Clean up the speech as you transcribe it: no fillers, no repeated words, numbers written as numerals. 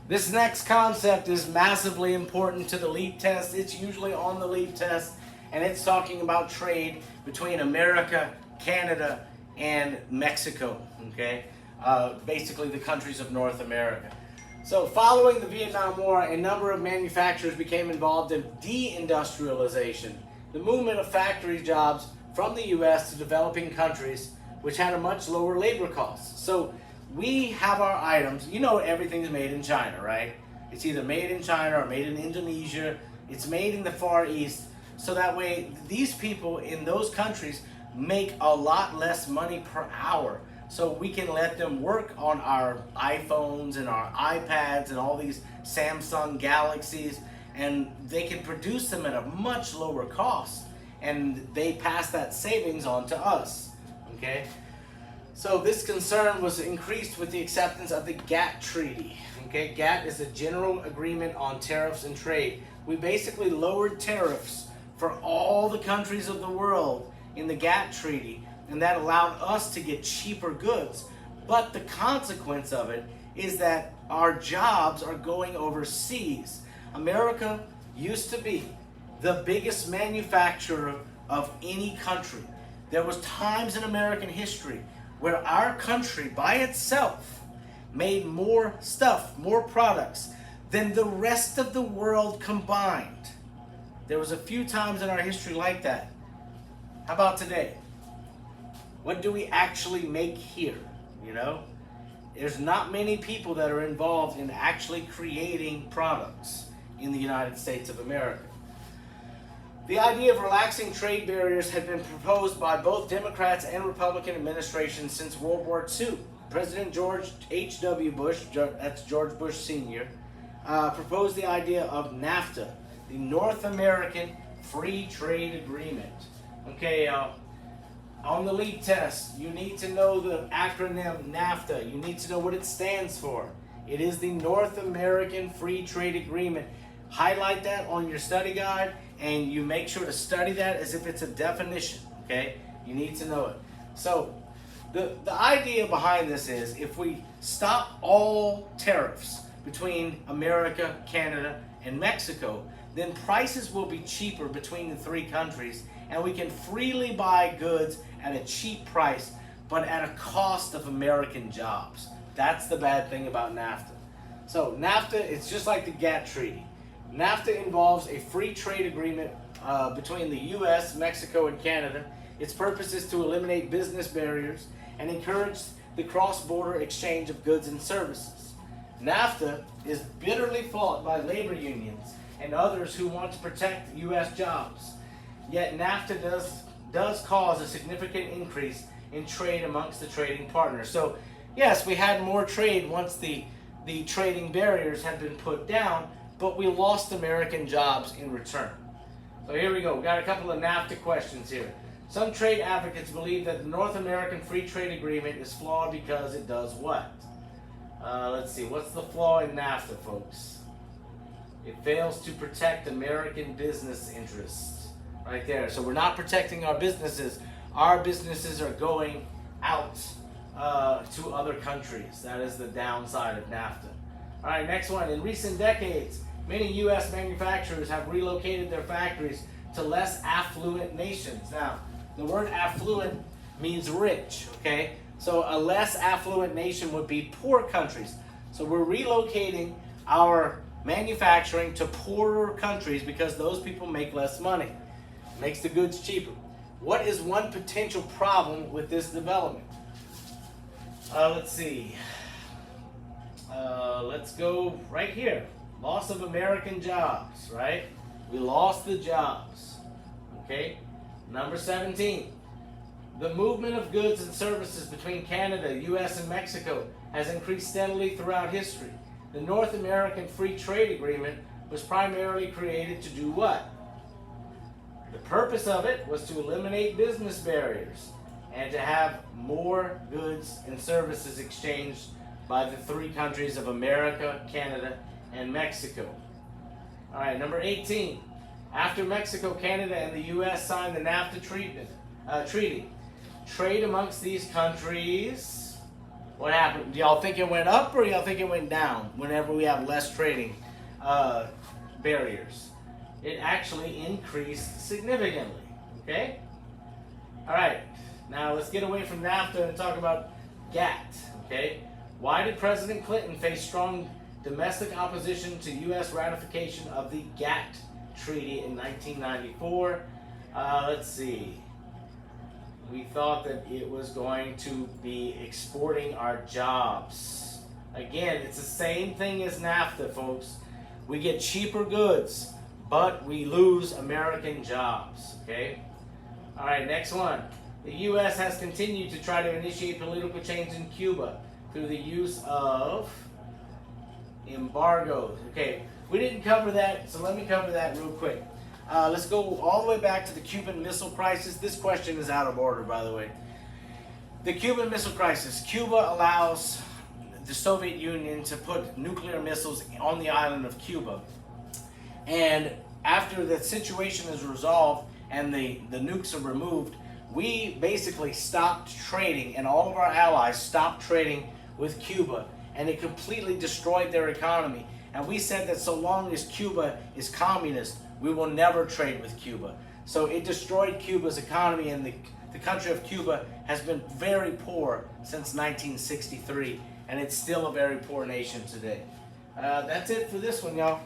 This next concept is massively important to the LEAP test. It's usually on the LEAP test, and it's talking about trade between America, Canada, and Mexico, okay? Basically the countries of North America. So following the Vietnam War, a number of manufacturers became involved in deindustrialization, the movement of factory jobs from the US to developing countries which had a much lower labor cost. So we have our items, you know, everything's made in China, right? It's either made in China or made in Indonesia. It's made in the Far East. So that way, these people in those countries make a lot less money per hour. So we can let them work on our iPhones and our iPads and all these Samsung Galaxies, and they can produce them at a much lower cost. And they pass that savings on to us, okay? So this concern was increased with the acceptance of the GATT Treaty. Okay, GATT is a general agreement on tariffs and trade. We basically lowered tariffs for all the countries of the world in the GATT Treaty, and that allowed us to get cheaper goods. But the consequence of it is that our jobs are going overseas. America used to be the biggest manufacturer of any country. There was times in American history where our country by itself made more stuff, more products than the rest of the world combined. There was a few times in our history like that. How about today? What do we actually make here, you know? There's not many people that are involved in actually creating products in the United States of America. The idea of relaxing trade barriers had been proposed by both Democrats and Republican administrations since World War II. President George H.W. Bush, that's George Bush Sr., proposed the idea of NAFTA, the North American Free Trade Agreement. Okay, on the LEAP test, you need to know the acronym NAFTA. You need to know what it stands for. It is the North American Free Trade Agreement. Highlight that on your study guide, and you make sure to study that as if it's a definition, okay? You need to know it. So the idea behind this is if we stop all tariffs between America, Canada, and Mexico, then prices will be cheaper between the three countries, and we can freely buy goods at a cheap price, but at a cost of American jobs. That's the bad thing about NAFTA. So NAFTA, it's just like the GATT Treaty. NAFTA involves a free trade agreement between the U.S., Mexico, and Canada. Its purpose is to eliminate business barriers and encourage the cross-border exchange of goods and services. NAFTA is bitterly fought by labor unions and others who want to protect U.S. jobs. Yet NAFTA does cause a significant increase in trade amongst the trading partners. So yes, we had more trade once the trading barriers had been put down, but we lost American jobs in return. So here we go. We've got a couple of NAFTA questions here. Some trade advocates believe that the North American Free Trade Agreement is flawed because it does what? Let's see. What's the flaw in NAFTA, folks? It fails to protect American business interests. Right there. So we're not protecting our businesses. Our businesses are going out to other countries. That is the downside of NAFTA. All right, next one. In recent decades, many U.S. manufacturers have relocated their factories to less affluent nations. Now, the word affluent means rich, okay? So a less affluent nation would be poor countries. So we're relocating our manufacturing to poorer countries because those people make less money. It makes the goods cheaper. What is one potential problem with this development? Let's see. Let's go right here. Loss of American jobs, right? We lost the jobs. Okay? Number 17. The movement of goods and services between Canada, U.S., and Mexico has increased steadily throughout history. The North American Free Trade Agreement was primarily created to do what? The purpose of it was to eliminate business barriers and to have more goods and services exchanged by the three countries of America, Canada, and Mexico. All right, number 18. After Mexico, Canada, and the U.S. signed the NAFTA treaty, trade amongst these countries What happened? Do y'all think it went up or y'all think it went down whenever we have less trading barriers? It actually increased significantly, okay? All right, now let's get away from NAFTA and talk about GATT, okay? Why did President Clinton face strong domestic opposition to U.S. ratification of the GATT Treaty in 1994? Let's see. We thought that it was going to be exporting our jobs. Again, it's the same thing as NAFTA, folks. We get cheaper goods, but we lose American jobs, okay? All right, next one. The U.S. has continued to try to initiate political change in Cuba through the use of embargoes. Okay, we didn't cover that, so let me cover that real quick. Let's go all the way back to the Cuban Missile Crisis. This question is out of order, by the way. The Cuban Missile Crisis. Cuba allows the Soviet Union to put nuclear missiles on the island of Cuba. And after the situation is resolved and the nukes are removed, we basically stopped trading, and all of our allies stopped trading with Cuba, and it completely destroyed their economy. And we said that so long as Cuba is communist, we will never trade with Cuba. So it destroyed Cuba's economy, and the country of Cuba has been very poor since 1963, and it's still a very poor nation today. That's it for this one, y'all.